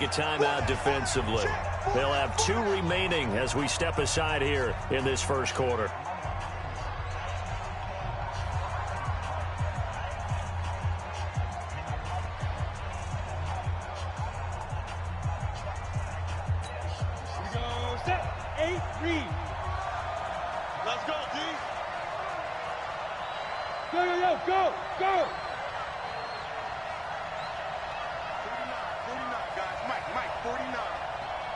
A timeout defensively. They'll have 2 remaining as we step aside here in this first quarter. Go!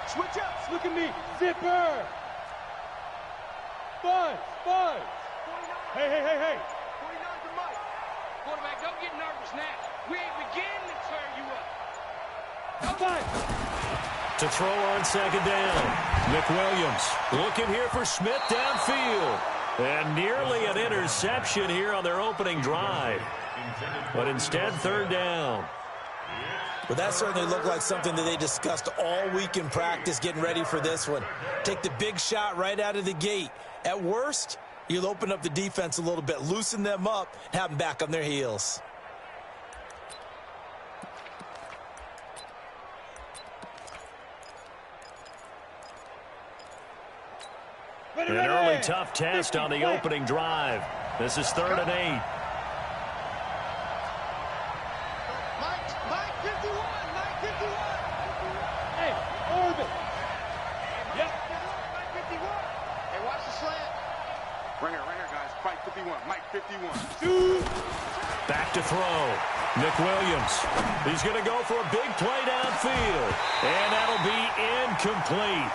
Switch up. Look at me. Zipper. Buzz. Hey. 49 to Mike. Quarterback, don't get nervous now. We ain't beginning to tear you up. To throw on second down. McWilliams looking here for Smith downfield. And nearly an interception here on their opening drive. But instead, third down. Well, that certainly looked like something that they discussed all week in practice getting ready for this one. Take the big shot right out of the gate. At worst, you'll open up the defense a little bit, loosen them up, and have them back on their heels. An early tough test on the opening drive. This is 3rd and 8. Ringer, guys. Mike 51. Back to throw. McWilliams. He's going to go for a big play downfield. And that'll be incomplete.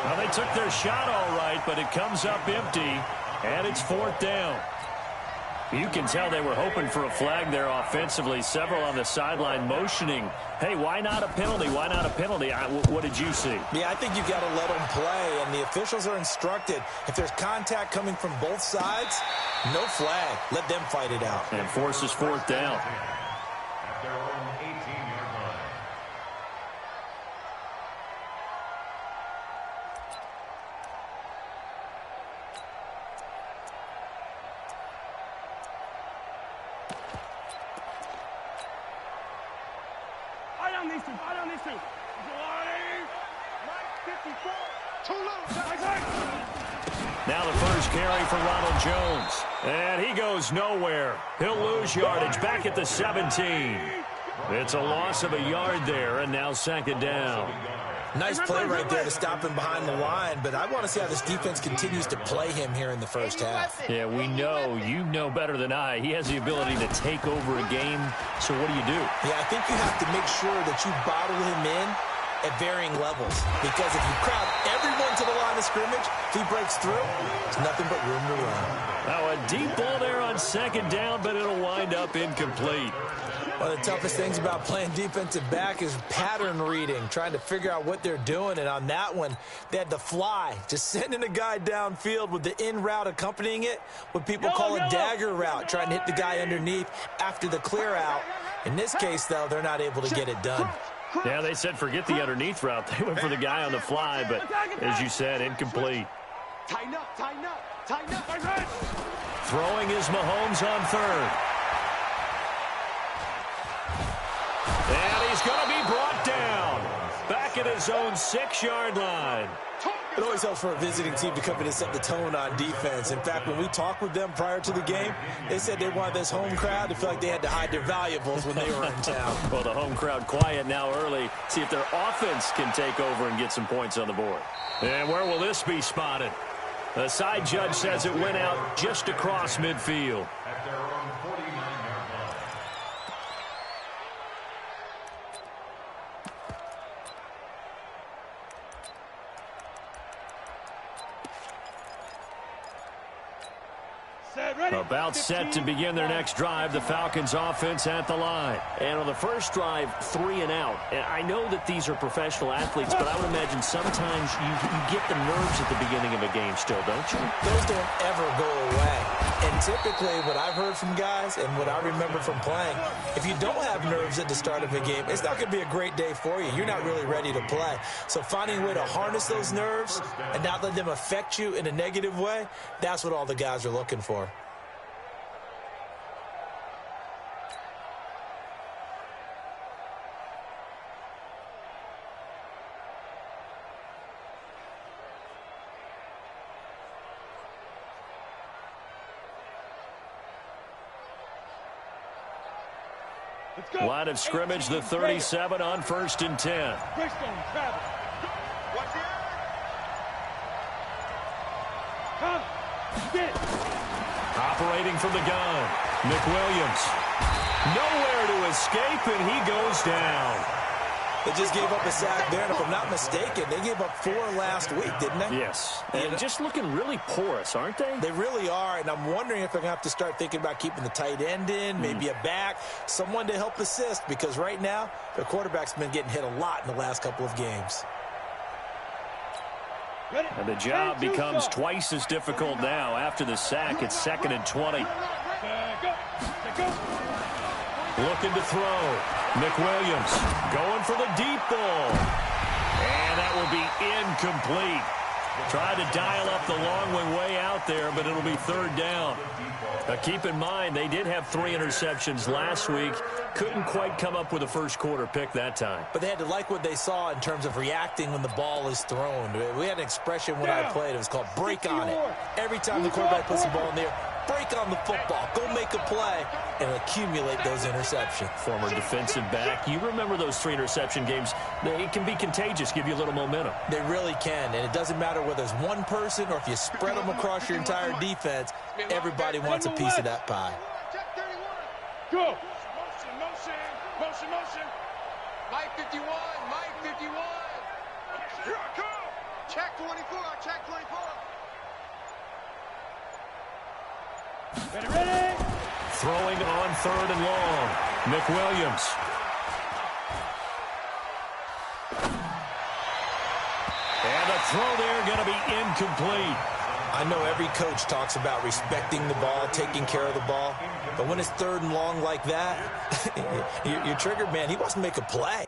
Well, they took their shot all right, but it comes up empty. And it's 4th down. You can tell they were hoping for a flag there offensively. Several on the sideline motioning. Hey, why not a penalty? Why not a penalty? What did you see? Yeah, I think you've got to let them play, and the officials are instructed. If there's contact coming from both sides, no flag. Let them fight it out. And forces 4th down. At their own 18-yard line. I on these two. Mike 54. Too low. Now the first carry for Ronald Jones. And he goes nowhere. He'll lose yardage back at the 17. It's a loss of a yard there, and now 2nd down. Nice play right there to stop him behind the line, but I want to see how this defense continues to play him here in the first half. Yeah, we know. You know better than I. He has the ability to take over a game, so what do you do? Yeah, I think you have to make sure that you bottle him in at varying levels, because if you crowd everyone to the line of scrimmage, if he breaks through, there's nothing but room to run. Now a deep ball there on 2nd down, but it'll wind up incomplete. One of the toughest things about playing defensive back is pattern reading, trying to figure out what they're doing. And on that one, they had the fly, just sending a guy downfield with the in route accompanying it, what people call a dagger route, trying to hit the guy underneath after the clear out. In this case, though, they're not able to get it done. Yeah, they said forget the underneath route. They went for the guy on the fly, but as you said, incomplete. Tighten up. Throwing is Mahomes on 3rd. And he's going to be brought down. Back at his own 6-yard line. It always helps for a visiting team to come in and set the tone on defense. In fact, when we talked with them prior to the game, they said they wanted this home crowd to feel like they had to hide their valuables when they were in town. Well, the home crowd quiet now early. See if their offense can take over and get some points on the board. And where will this be spotted? The side judge says it went out just across midfield. At their own 49-yard line. About set to begin their next drive, the Falcons offense at the line. And on the first drive, 3 and out. And I know that these are professional athletes, but I would imagine sometimes you get the nerves at the beginning of a game still, don't you? Those don't ever go away. And typically what I've heard from guys and what I remember from playing, if you don't have nerves at the start of a game, it's not going to be a great day for you. You're not really ready to play. So finding a way to harness those nerves and not let them affect you in a negative way, that's what all the guys are looking for. Line of scrimmage, the 37 on 1st and 10. Operating from the gun, Nick Williams. Nowhere to escape, and he goes down. They just gave up a sack there, and if I'm not mistaken, they gave up 4 last week, didn't they? Yes, and just looking really porous, aren't they? They really are, and I'm wondering if they're going to have to start thinking about keeping the tight end in, maybe a back, someone to help assist, because right now, their quarterback's been getting hit a lot in the last couple of games. And the job becomes twice as difficult now after the sack. It's 2nd and 20. Looking to throw. Nick Williams going for the deep ball. And that will be incomplete. Tried to dial up the long one way out there, but it'll be 3rd down. Now keep in mind, they did have 3 interceptions last week. Couldn't quite come up with a first quarter pick that time. But they had to like what they saw in terms of reacting when the ball is thrown. We had an expression when I played. It was called break on it. Every time the quarterback puts the ball in the air, break on the football. Go make a play and accumulate those interceptions. Former defensive back. You remember those 3 interception games. They can be contagious, give you a little momentum. They really can, and it doesn't matter whether it's one person or if you spread them across your entire defense. Everybody wants a piece of that pie. Go. Motion. Mike 51. Here I come. Check 24. Ready? Throwing on 3rd and long. Nick Williams. And the throw there going to be incomplete. I know every coach talks about respecting the ball, taking care of the ball, but when it's 3rd and long like that, your trigger man, he wants to make a play.